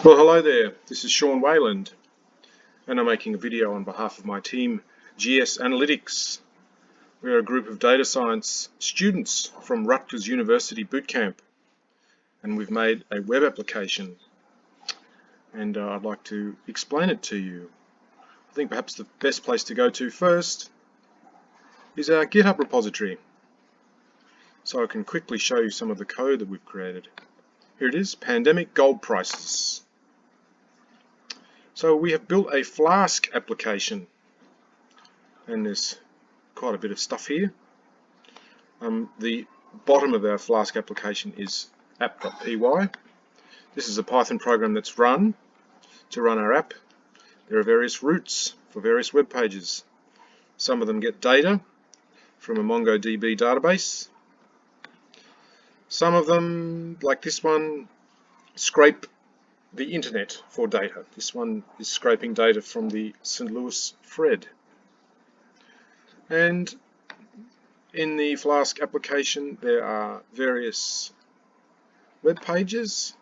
Well, hello there. This is Sean Wayland, and I'm making a video on behalf of my team, GS Analytics. We're a group of data science students from Rutgers University Bootcamp, and we've made a web application, and I'd like to explain it to you. I think perhaps the best place to go to first is our GitHub repository, so I can quickly show you some of the code that we've created. Here it is, Pandemic Gold Prices. So we have built a Flask application, and there's quite a bit of stuff here. The bottom of our Flask application is app.py. This is a Python program that's run to run our app. There are various routes for various web pages. Some of them get data from a MongoDB database. Some of them, like this one, scrape the internet for data. This one is scraping data from the St. Louis Fred. And in the Flask application there are various web pages,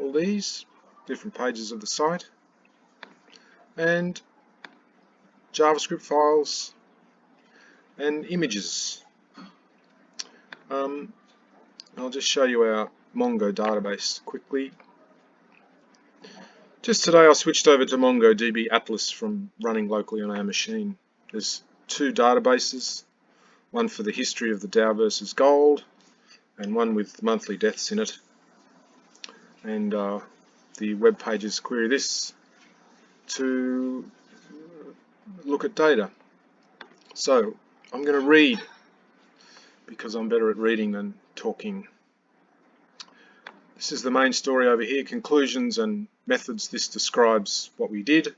all these, different pages of the site, and JavaScript files and images. I'll just show you our Mongo database quickly. Just today I switched over to MongoDB Atlas from running locally on our machine. There's two databases, one for the history of the Dow versus gold and one with monthly deaths in it. And the web pages query this to look at data. So I'm going to read because I'm better at reading than talking. This is the main story over here, conclusions and methods. This describes what we did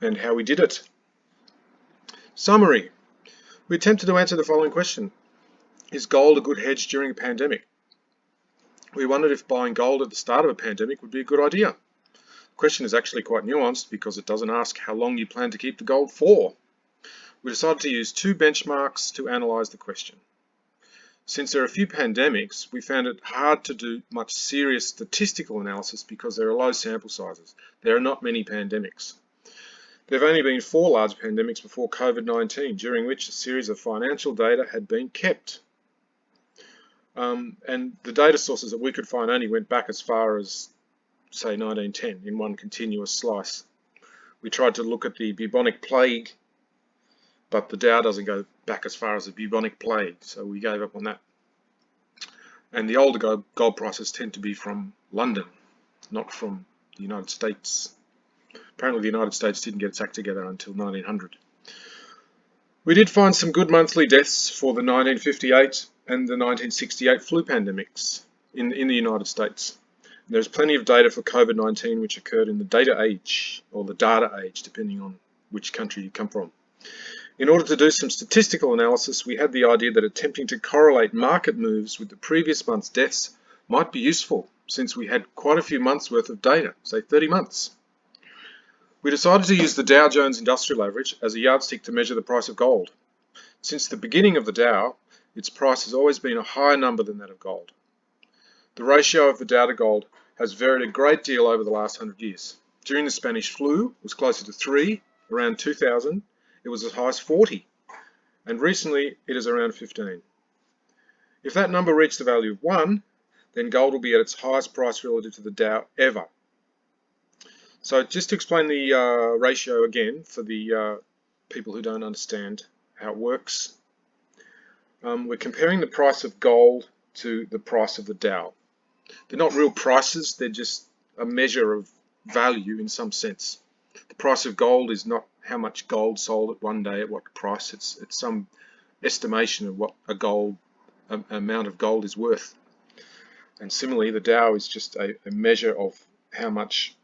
and how we did it. Summary. We attempted to answer the following question. Is gold a good hedge during a pandemic? We wondered if buying gold at the start of a pandemic would be a good idea. The question is actually quite nuanced because it doesn't ask how long you plan to keep the gold for. We decided to use two benchmarks to analyse the question. Since there are a few pandemics, we found it hard to do much serious statistical analysis because there are low sample sizes. There are not many pandemics. There have only been 4 large pandemics before COVID-19, during which a series of financial data had been kept. And the data sources that we could find only went back as far as, say, 1910 in one continuous slice. We tried to look at the bubonic plague, but the Dow doesn't go back as far as the bubonic plague, so we gave up on that. And the older gold prices tend to be from London, not from the United States. Apparently the United States didn't get its act together until 1900. We did find some good monthly deaths for the 1958 and the 1968 flu pandemics in the United States. There's plenty of data for COVID-19 which occurred in the data age, or the data age, depending on which country you come from. In order to do some statistical analysis, we had the idea that attempting to correlate market moves with the previous month's deaths might be useful, since we had quite a few months worth of data, say 30 months. We decided to use the Dow Jones Industrial Average as a yardstick to measure the price of gold. Since the beginning of the Dow, its price has always been a higher number than that of gold. The ratio of the Dow to gold has varied a great deal over the last 100 years. During the Spanish flu, it was closer to 3, around 2000. It was as high as 40, and recently it is around 15. If that number reached the value of 1, then gold will be at its highest price relative to the Dow ever. So just to explain the ratio again for the people who don't understand how it works, we're comparing the price of gold to the price of the Dow. They're not real prices, they're just a measure of value in some sense. The price of gold is not how much gold sold at one day at what price. It's some estimation of what a amount of gold is worth. And similarly, the Dow is just a measure of how much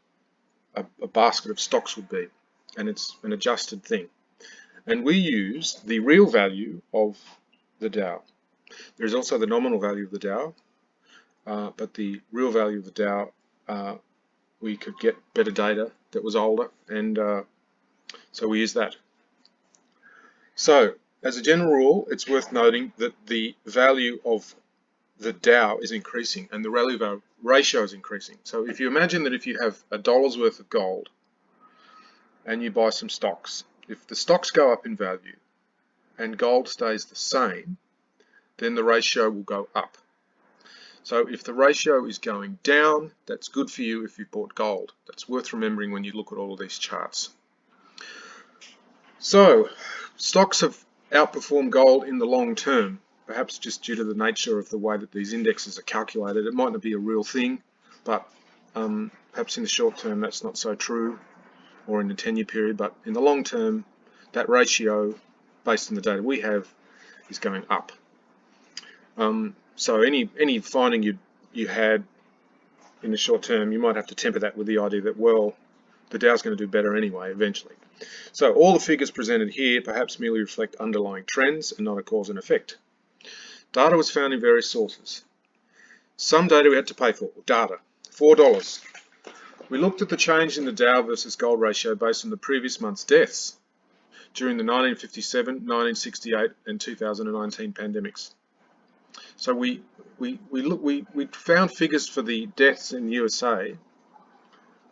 a basket of stocks would be, and it's an adjusted thing. And we use the real value of the Dow. There is also the nominal value of the Dow, but the real value of the Dow, we could get better data that was older, and so we use that. So as a general rule, it's worth noting that the value of the Dow is increasing and the relative ratio is increasing. So if you imagine that if you have $1 worth of gold and you buy some stocks, if the stocks go up in value and gold stays the same, then the ratio will go up. So if the ratio is going down, that's good for you if you bought gold. That's worth remembering when you look at all of these charts. So stocks have outperformed gold in the long term, perhaps just due to the nature of the way that these indexes are calculated. It might not be a real thing, but perhaps in the short term that's not so true, or in the 10-year period, but in the long term, that ratio, based on the data we have, is going up. So any finding you had in the short term, you might have to temper that with the idea that, well, the Dow's going to do better anyway, eventually. So all the figures presented here perhaps merely reflect underlying trends and not a cause and effect. Data was found in various sources. Some data we had to pay for. Data, $4. We looked at the change in the Dow versus gold ratio based on the previous month's deaths during the 1957, 1968 and 2019 pandemics. So we found figures for the deaths in the USA,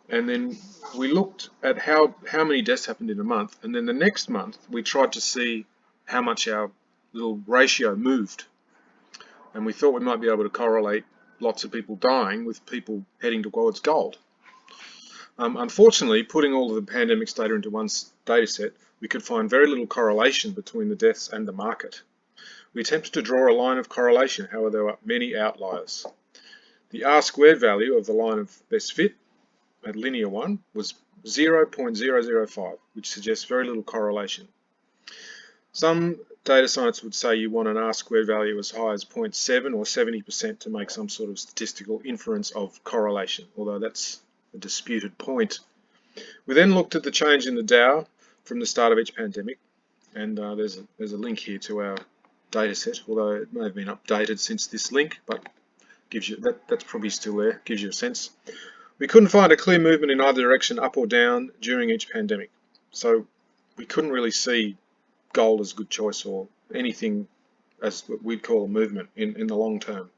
and then we looked at how many deaths happened in a month, and then the next month we tried to see how much our little ratio moved, and we thought we might be able to correlate lots of people dying with people heading towards gold. Unfortunately, putting all of the pandemic's data into one data set, we could find very little correlation between the deaths and the market. We attempted to draw a line of correlation, however there were many outliers. The R-squared value of the line of best fit at linear 1 was 0.005, which suggests very little correlation. Some data science would say you want an R-squared value as high as 0.7 or 70% to make some sort of statistical inference of correlation, although that's a disputed point. We then looked at the change in the Dow from the start of each pandemic, and there's a link here to our data set, although it may have been updated since this link, but gives you that's probably still there, gives you a sense. We couldn't find a clear movement in either direction, up or down, during each pandemic. So we couldn't really see gold as a good choice or anything as what we'd call a movement in the long term.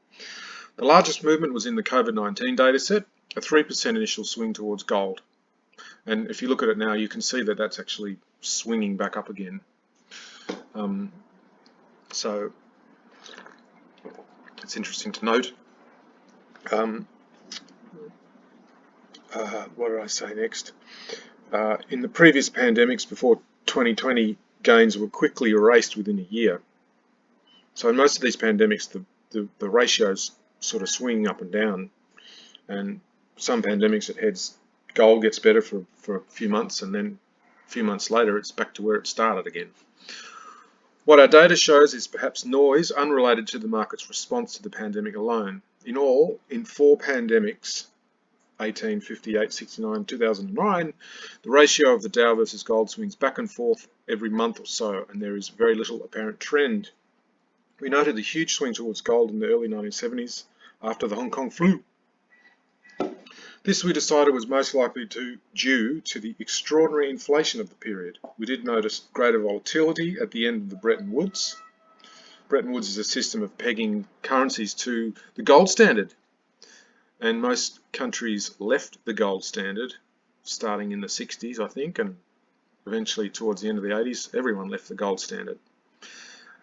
The largest movement was in the COVID-19 data set, a 3% initial swing towards gold. And if you look at it now, you can see that that's actually swinging back up again. So it's interesting to note. What did I say next? In the previous pandemics before 2020, gains were quickly erased within a year. So in most of these pandemics, the ratios sort of swing up and down. And some pandemics it heads, gold gets better for a few months, and then a few months later it's back to where it started again. What our data shows is perhaps noise unrelated to the market's response to the pandemic alone. In all, in 4 pandemics, 18, 58, 69, 2009, the ratio of the Dow versus gold swings back and forth every month or so, and there is very little apparent trend. We noted the huge swing towards gold in the early 1970s after the Hong Kong flu. This we decided was most likely due to the extraordinary inflation of the period. We did notice greater volatility at the end of the Bretton Woods. Bretton Woods is a system of pegging currencies to the gold standard. And most countries left the gold standard starting in the 60s, I think, and eventually towards the end of the 80s, everyone left the gold standard.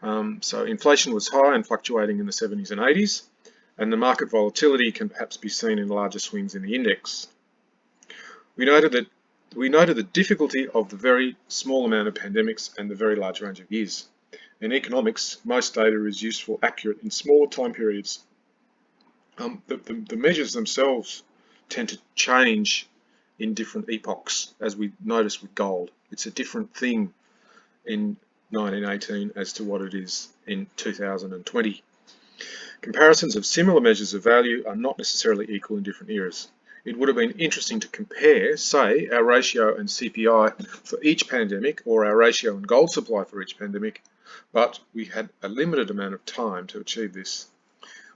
So inflation was high and fluctuating in the 70s and 80s. And the market volatility can perhaps be seen in larger swings in the index. We noted the difficulty of the very small amount of pandemics and the very large range of years. In economics, most data is useful, accurate in smaller time periods. The measures themselves tend to change in different epochs, as we noticed with gold. It's a different thing in 1918 as to what it is in 2020. Comparisons of similar measures of value are not necessarily equal in different eras. It would have been interesting to compare, say, our ratio and CPI for each pandemic or our ratio and gold supply for each pandemic, but we had a limited amount of time to achieve this.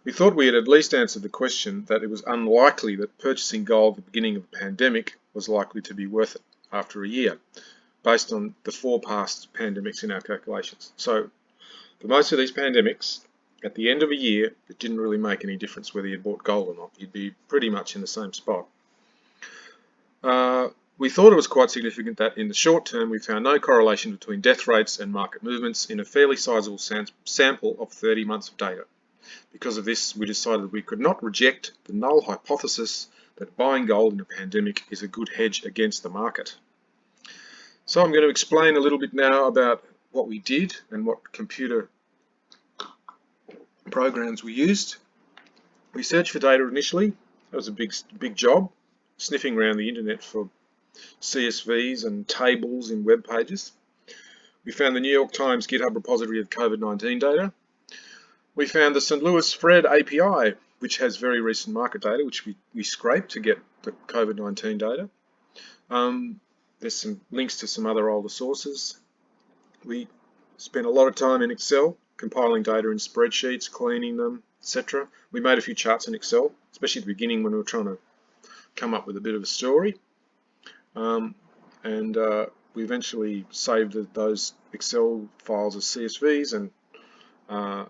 We thought we had at least answered the question that it was unlikely that purchasing gold at the beginning of the pandemic was likely to be worth it after a year, based on the 4 past pandemics in our calculations. So, for most of these pandemics, at the end of a year, it didn't really make any difference whether you bought gold or not. You'd be pretty much in the same spot. We thought it was quite significant that in the short term we found no correlation between death rates and market movements in a fairly sizable sample of 30 months of data. Because of this, we decided we could not reject the null hypothesis that buying gold in a pandemic is a good hedge against the market. So I'm going to explain a little bit now about what we did and what computer programs we used. We searched for data initially. That was a big job, sniffing around the internet for CSVs and tables in web pages. We found the New York Times GitHub repository of COVID-19 data. We found the St. Louis Fred API, which has very recent market data, which we scraped to get the COVID-19 data. There's some links to some other older sources. We spent a lot of time in Excel, compiling data in spreadsheets, cleaning them, etc. We made a few charts in Excel, especially at the beginning when we were trying to come up with a bit of a story. We eventually saved those Excel files as CSVs and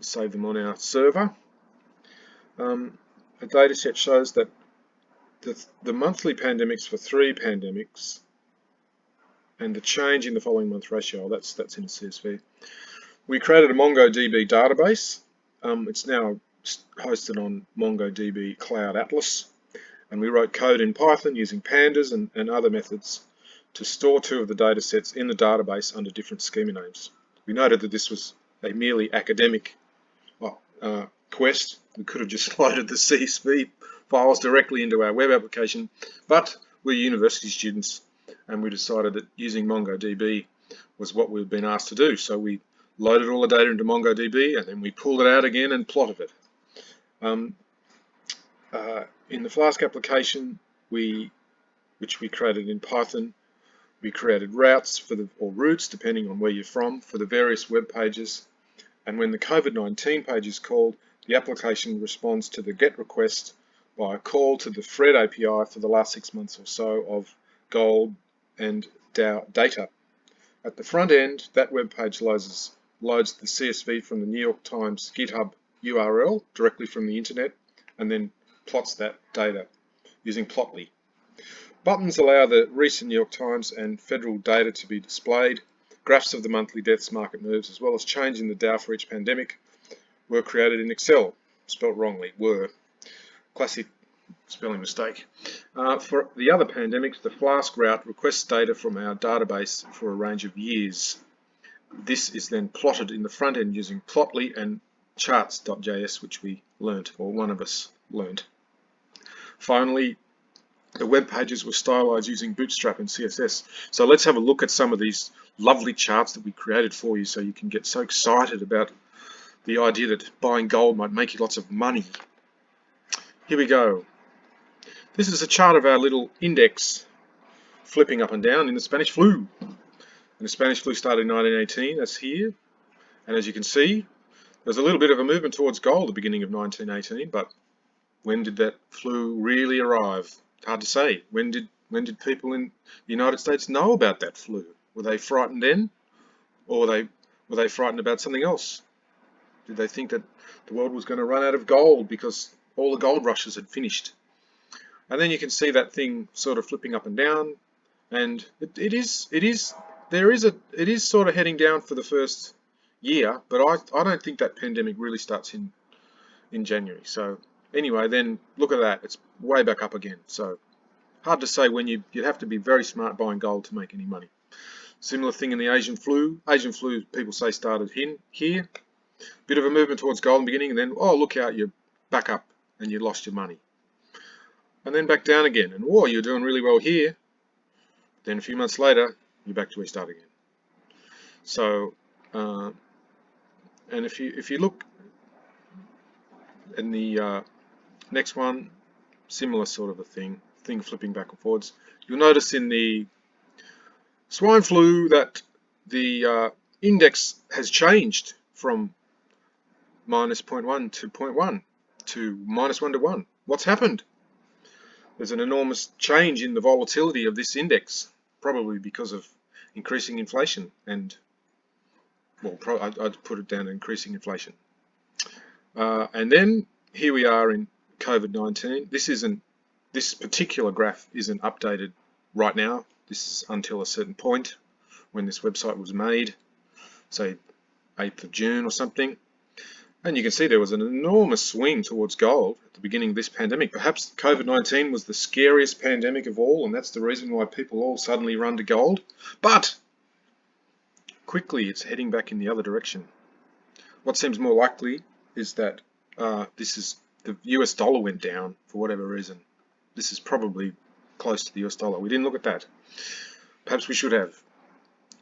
saved them on our server. A data set shows that the monthly pandemics for 3 pandemics and the change in the following month ratio, that's in a CSV. We created a MongoDB database. It's now hosted on MongoDB Cloud Atlas, and we wrote code in Python using pandas and other methods to store 2 of the data sets in the database under different schema names. We noted that this was a merely academic quest. We could have just loaded the CSV files directly into our web application, but we're university students and we decided that using MongoDB was what we've been asked to do. So we loaded all the data into MongoDB and then we pulled it out again and plotted it. In the Flask application, which we created in Python, we created routes or routes, depending on where you're from, for the various web pages. And when the COVID-19 page is called, the application responds to the GET request by a call to the Fred API for the last 6 months or so of gold and Dow data. At the front end, that web page loads the CSV from the New York Times GitHub URL directly from the internet and then plots that data using Plotly. Buttons allow the recent New York Times and federal data to be displayed. Graphs of the monthly deaths, market moves, as well as change in the Dow for each pandemic were created in Excel. Spelt wrongly, were. Classic spelling mistake. For the other pandemics, the Flask route requests data from our database for a range of years. This is then plotted in the front end using Plotly and charts.js, which we learnt, or one of us learnt. Finally, the web pages were stylized using Bootstrap and CSS. So let's have a look at some of these lovely charts that we created for you so you can get so excited about the idea that buying gold might make you lots of money. Here we go. This is a chart of our little index flipping up and down in the Spanish flu. And the Spanish flu started in 1918, that's here. And as you can see, there's a little bit of a movement towards gold at the beginning of 1918, but when did that flu really arrive? It's hard to say. When did people in the United States know about that flu? Were they frightened then? Or were they frightened about something else? Did they think that the world was going to run out of gold because all the gold rushes had finished? And then you can see that thing sort of flipping up and down, and it is sort of heading down for the first year, but I don't think that pandemic really starts in January. So anyway, then look at that, it's way back up again. So hard to say when you'd have to be very smart buying gold to make any money. Similar thing in the Asian flu. Asian flu, people say, started here. Bit of a movement towards gold in the beginning, and then, oh, look out, you're back up and you lost your money. And then back down again, and whoa, you're doing really well here. Then a few months later, you're back to where you start again. So, and if you look in the next one, similar sort of a thing flipping back and forwards. You'll notice in the swine flu that the index has changed from minus 0.1 to 0.1 to minus 1 to 1. What's happened? There's an enormous change in the volatility of this index, probably because of increasing inflation and well, I'd put it down to increasing inflation. And then here we are in COVID-19. This particular graph isn't updated right now. This is until a certain point when this website was made, say 8th of June or something. And you can see there was an enormous swing towards gold at the beginning of this pandemic. Perhaps COVID-19 was the scariest pandemic of all, and that's the reason why people all suddenly run to gold. But quickly it's heading back in the other direction. What seems more likely is that the US dollar went down for whatever reason. This is probably close to the US dollar. We didn't look at that. Perhaps we should have.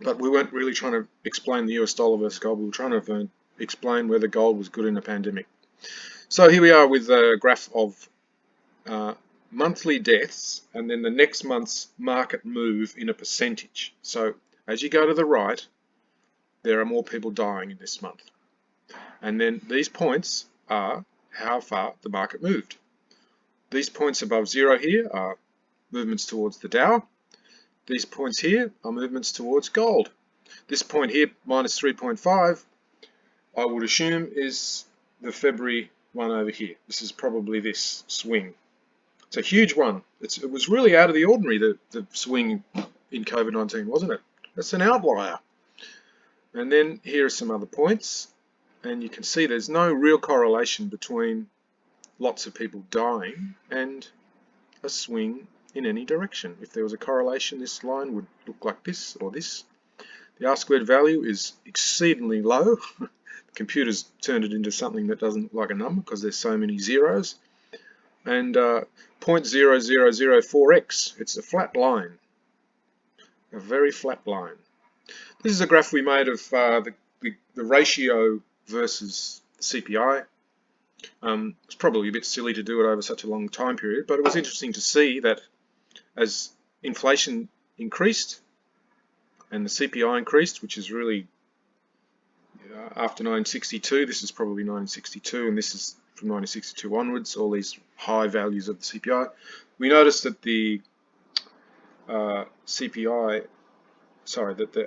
But we weren't really trying to explain the US dollar versus gold. We were trying to explain whether gold was good in a pandemic. So here we are with a graph of monthly deaths and then the next month's market move in a percentage. So as you go to the right, there are more people dying in this month. And then these points are how far the market moved. These points above zero here are movements towards the Dow. These points here are movements towards gold. This point here, minus 3.5, I would assume is the February one over here. This is probably this swing. It's a huge one. It was really out of the ordinary, the swing in COVID-19, wasn't it? That's an outlier. And then here are some other points. And you can see there's no real correlation between lots of people dying and a swing in any direction. If there was a correlation, this line would look like this or this. The R-squared value is exceedingly low. The computer's turned it into something that doesn't look like a number because there's so many zeros. And 0.0004x, it's a flat line, a very flat line. This is a graph we made of the ratio versus CPI. It's probably a bit silly to do it over such a long time period, but it was interesting to see that as inflation increased and the CPI increased, which is really after 1962, this is probably 1962, and this is from 1962 onwards, all these high values of the CPI, we noticed that the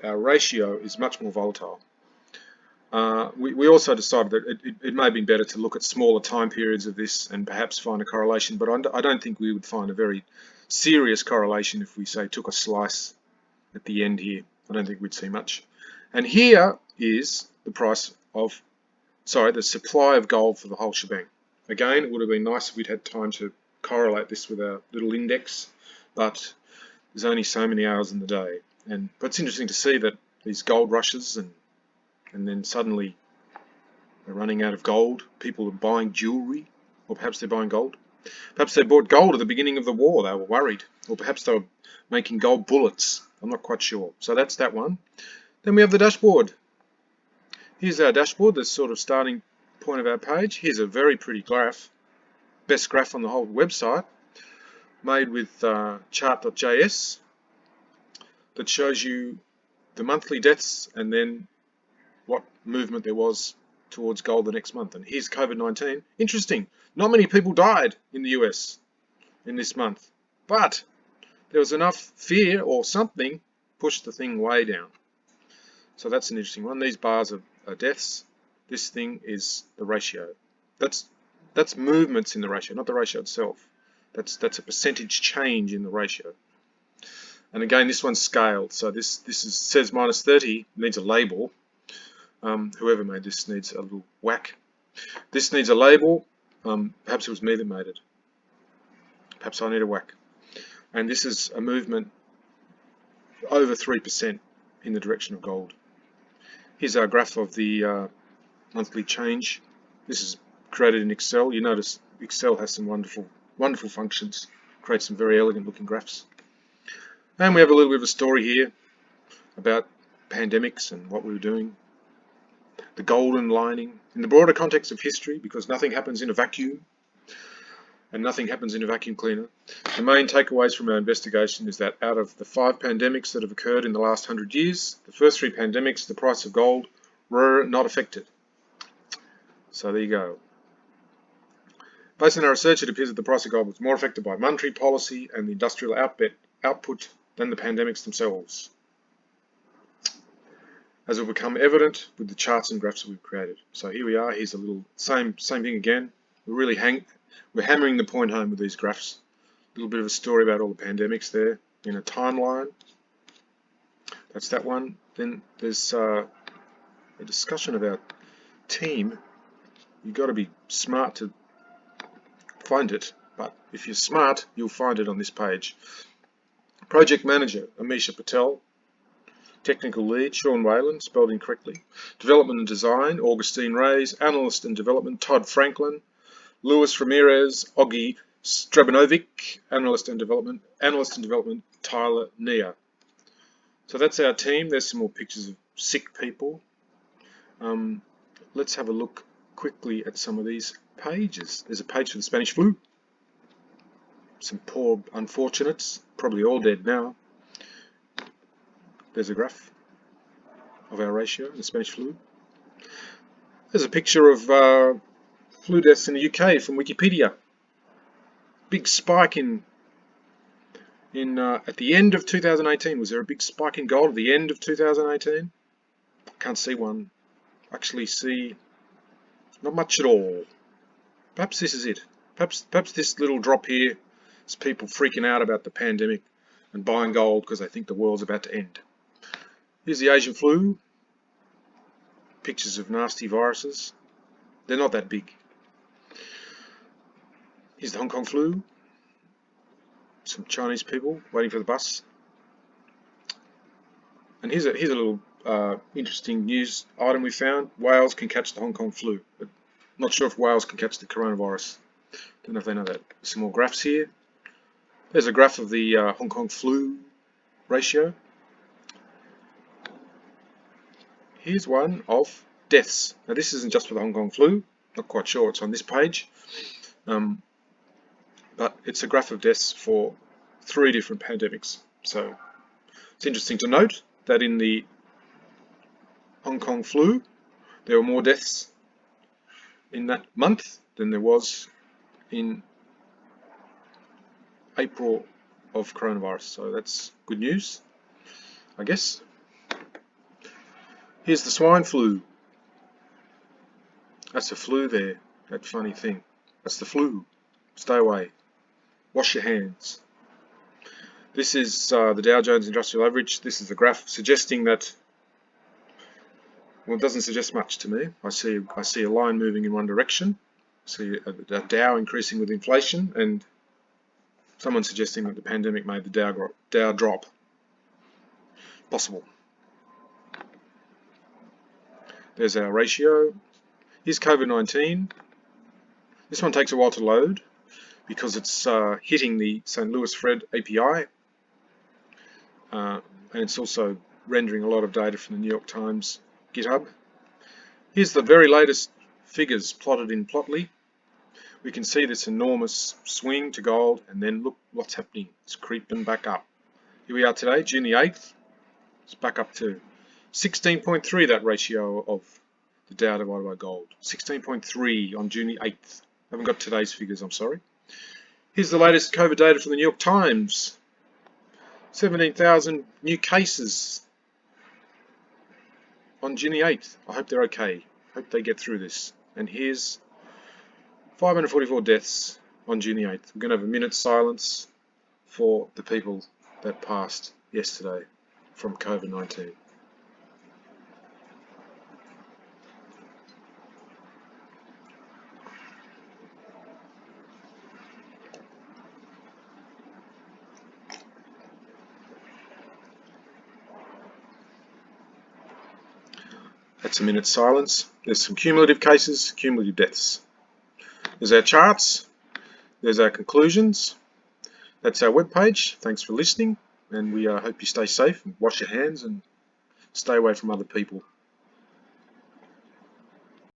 our ratio is much more volatile. We also decided that it may have been better to look at smaller time periods of this and perhaps find a correlation, but I don't think we would find a very serious correlation if we, say, took a slice at the end here. I don't think we'd see much. And here is the the supply of gold for the whole shebang. Again, it would have been nice if we'd had time to correlate this with our little index, but there's only so many hours in the day. But it's interesting to see that these gold rushes and then suddenly they're running out of gold. People are buying jewelry, or perhaps they're buying gold. Perhaps they bought gold at the beginning of the war, they were worried. Or perhaps they were making gold bullets. I'm not quite sure. So that's that one. Then we have the dashboard. Here's our dashboard, the sort of starting point of our page. Here's a very pretty graph. Best graph on the whole website, made with chart.js, that shows you the monthly deaths and then what movement there was towards gold the next month. And here's COVID-19. Interesting. Not many people died in the US in this month, but there was enough fear or something pushed the thing way down. So that's an interesting one. These bars are deaths. This thing is the ratio. That's movements in the ratio, not the ratio itself. That's a percentage change in the ratio. And again, this one's scaled. So this says minus 30, needs a label. Whoever made this needs a little whack. This needs a label. Perhaps it was me that made it. Perhaps I need a whack. And this is a movement over 3% in the direction of gold. Here's our graph of the monthly change. This is created in Excel. You notice Excel has some wonderful functions. Creates some very elegant looking graphs. And we have a little bit of a story here about pandemics and what we were doing. The golden lining in the broader context of history, because nothing happens in a vacuum and nothing happens in a vacuum cleaner. The main takeaways from our investigation is that out of the 5 pandemics that have occurred in the last 100 years, the first 3 pandemics, the price of gold were not affected. So there you go. Based on our research, it appears that the price of gold was more affected by monetary policy and the industrial output than the pandemics themselves. as will become evident with the charts and graphs that we've created. So here we are. Here's a little same thing again. We're hammering the point home with these graphs. A little bit of a story about all the pandemics there in a timeline. That's that one. Then there's a discussion about team. You've got to be smart to find it, but if you're smart, you'll find it on this page. Project manager, Amisha Patel. Technical lead, Sean Whalen, spelled incorrectly. Development and design, Augustine Reyes. Analyst and development, Todd Franklin. Luis Ramirez, Ogi Strabanovic. Analyst and development, Tyler Nia. So that's our team. There's some more pictures of sick people. Let's have a look quickly at some of these pages. There's a page for the Spanish flu. Some poor unfortunates, probably all dead now. There's a graph of our ratio, the Spanish flu. There's a picture of flu deaths in the UK from Wikipedia. Big spike at the end of 2018. Was there a big spike in gold at the end of 2018? I can't see one. Actually see not much at all. Perhaps this is it. Perhaps this little drop here is people freaking out about the pandemic and buying gold because they think the world's about to end. Here's the Asian flu. Pictures of nasty viruses. They're not that big. Here's the Hong Kong flu. Some Chinese people waiting for the bus. And here's a little interesting news item we found. Whales can catch the Hong Kong flu. But not sure if whales can catch the coronavirus. Don't know if they know that. Some more graphs here. There's a graph of the Hong Kong flu ratio. Here's one of deaths. Now this isn't just for the Hong Kong flu. Not quite sure it's on this page. But it's a graph of deaths for 3 different pandemics. So it's interesting to note that in the Hong Kong flu, there were more deaths in that month than there was in April of coronavirus. So that's good news, I guess. Here's the swine flu. That's the flu there, that funny thing. That's the flu. Stay away. Wash your hands. This is the Dow Jones Industrial Average. This is the graph suggesting that, well, it doesn't suggest much to me. I see a line moving in one direction. I see a Dow increasing with inflation, and someone suggesting that the pandemic made the Dow drop. Possible. There's our ratio. Here's COVID-19. This one takes a while to load because it's hitting the St. Louis Fred API, and it's also rendering a lot of data from the New York Times GitHub. Here's the very latest figures plotted in Plotly. We can see this enormous swing to gold, and then look what's happening. It's creeping back up. Here we are today, June the 8th. It's back up to 16.3, that ratio of the Dow divided by gold. 16.3 on June the 8th. I haven't got today's figures, I'm sorry. Here's the latest COVID data from the New York Times. 17,000 new cases on June the 8th. I hope they're okay. Hope they get through this. And here's 544 deaths on June the 8th. We're going to have a minute's silence for the people that passed yesterday from COVID-19. That's a minute's silence. There's some cumulative cases, cumulative deaths. There's our charts. There's our conclusions. That's our webpage. Thanks for listening, and we hope you stay safe and wash your hands and stay away from other people.